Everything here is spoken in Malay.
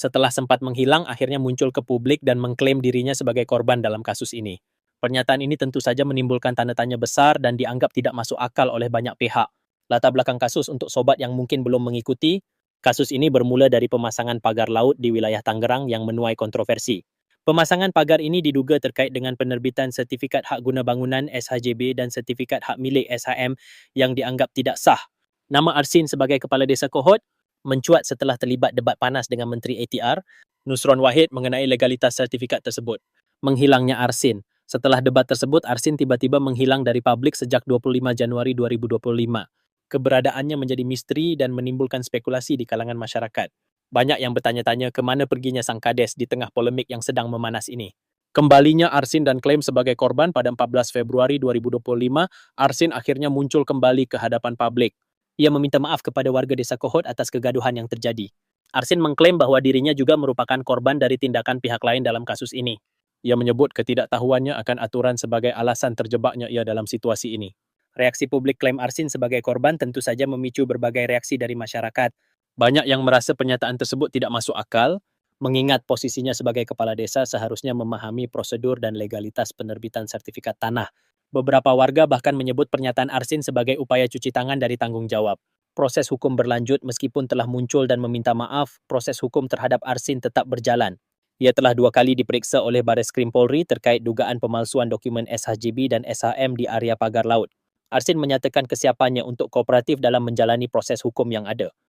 Setelah sempat menghilang, akhirnya muncul ke publik dan mengklaim dirinya sebagai korban dalam kasus ini. Pernyataan ini tentu saja menimbulkan tanda tanya besar dan dianggap tidak masuk akal oleh banyak pihak. Latar belakang kasus untuk sobat yang mungkin belum mengikuti, kasus ini bermula dari pemasangan pagar laut di wilayah Tangerang yang menuai kontroversi. Pemasangan pagar ini diduga terkait dengan penerbitan sertifikat hak guna bangunan SHJB dan sertifikat hak milik SHM yang dianggap tidak sah. Nama Arsin sebagai Kepala Desa Kohot mencuat setelah terlibat debat panas dengan Menteri ATR, Nusron Wahid mengenai legalitas sertifikat tersebut. Menghilangnya Arsin. Setelah debat tersebut, Arsin tiba-tiba menghilang dari publik sejak 25 Januari 2025. Keberadaannya menjadi misteri dan menimbulkan spekulasi di kalangan masyarakat. Banyak yang bertanya-tanya ke mana perginya sang kades di tengah polemik yang sedang memanas ini. Kembalinya Arsin dan klaim sebagai korban pada 14 Februari 2025, Arsin akhirnya muncul kembali ke hadapan publik. Ia meminta maaf kepada warga desa Kohot atas kegaduhan yang terjadi. Arsin mengklaim bahwa dirinya juga merupakan korban dari tindakan pihak lain dalam kasus ini. Ia menyebut ketidaktahuannya akan aturan sebagai alasan terjebaknya ia dalam situasi ini. Reaksi publik klaim Arsin sebagai korban tentu saja memicu berbagai reaksi dari masyarakat. Banyak yang merasa pernyataan tersebut tidak masuk akal, mengingat posisinya sebagai kepala desa seharusnya memahami prosedur dan legalitas penerbitan sertifikat tanah. Beberapa warga bahkan menyebut pernyataan Arsin sebagai upaya cuci tangan dari tanggung jawab. Proses hukum berlanjut meskipun telah muncul dan meminta maaf, proses hukum terhadap Arsin tetap berjalan. Ia telah 2 kali diperiksa oleh Bareskrim Polri terkait dugaan pemalsuan dokumen SHJB dan SHM di area pagar laut. Arsin menyatakan kesiapannya untuk kooperatif dalam menjalani proses hukum yang ada.